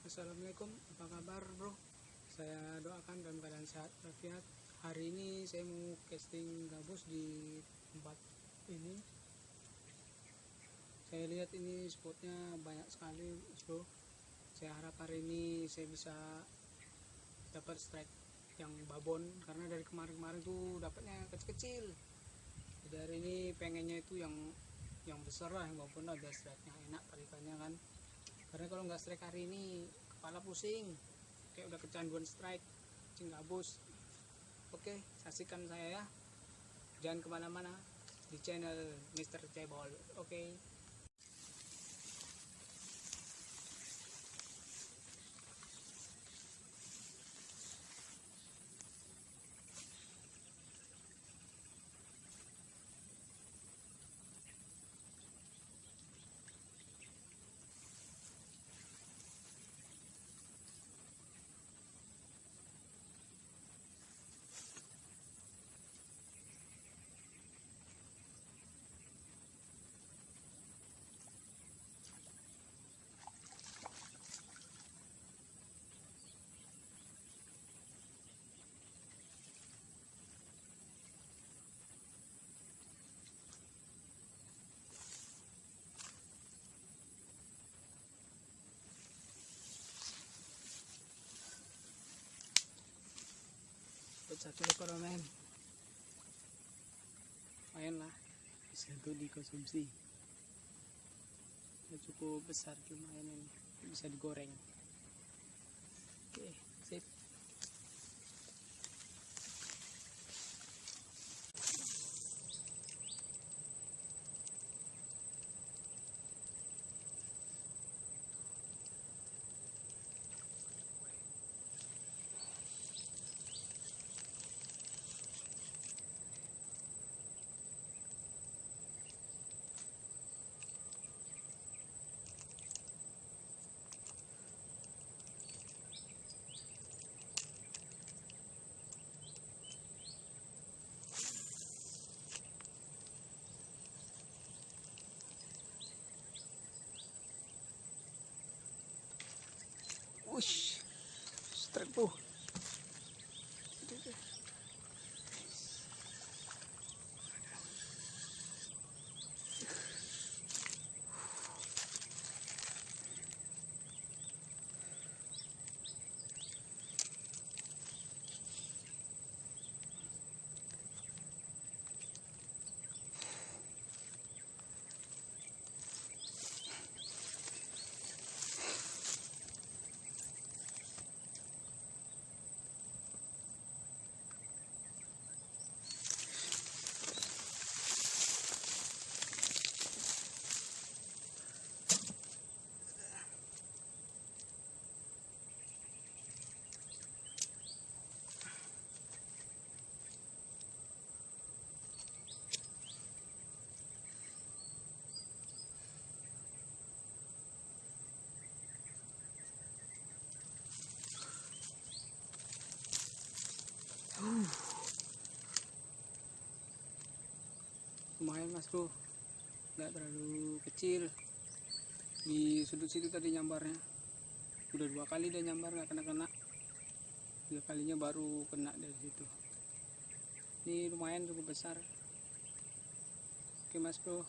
Assalamualaikum, apa kabar bro? Saya doakan dalam keadaan sehat walafiat. Hari ini saya mau casting gabus di tempat ini. Saya lihat ini spotnya banyak sekali bro. Saya harap hari ini saya bisa dapat strike yang babon, karena dari kemarin-kemarin tuh dapatnya kecil-kecil. Jadi hari ini pengennya itu yang besar lah, yang babon lah, biar strike-nya enak tarikannya kan. Karena kalau nggak strike hari ini kepala pusing, kayak udah kecanduan strike cing gabus. Oke, saksikan saya ya, jangan kemana-mana di channel Mr. Cebol. Oke. Satu ekor men, main lah, bisa tuh dikonsumsi. Ya, cukup besar, lumayan ini, bisa digoreng. Oke, sip. Wush, strike bro. Lumayan mas bro, nggak terlalu kecil. Di sudut situ tadi nyambarnya udah 2 kali dia nyambar nggak kena, 3 kalinya baru kena dari situ. Ini lumayan cukup besar. Oke mas bro.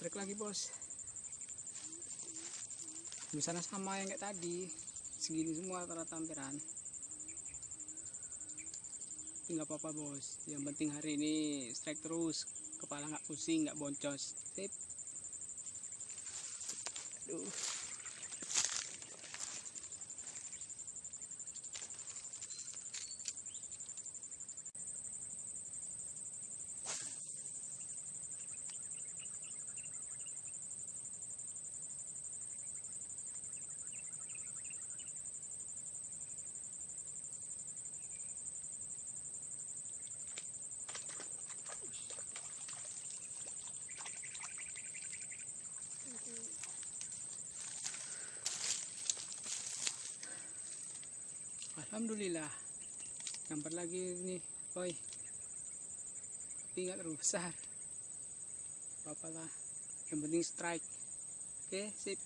strike lagi bos. Misalnya sama yang kayak tadi, segini semua rata-rata hampiran. Nggak apa-apa bos, yang penting hari ini strike terus, kepala nggak pusing, nggak boncos. Sip. Aduh. Alhamdulillah, nyamper lagi nih, boy. Tapi nggak terlalu besar. Apa lah, yang penting strike. Oke, sip.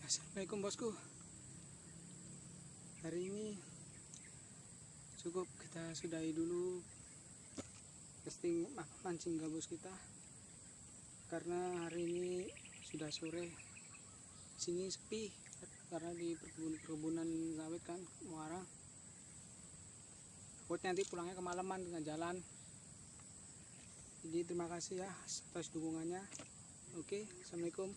Assalamualaikum bosku. Hari ini cukup kita sudahi dulu casting mancing gabus kita, karena hari ini sudah sore. Sini sepi karena di perkebunan sawit kan, muara. Takutnya nanti pulangnya kemalaman tengah jalan. Jadi terima kasih ya atas dukungannya. Oke, assalamualaikum.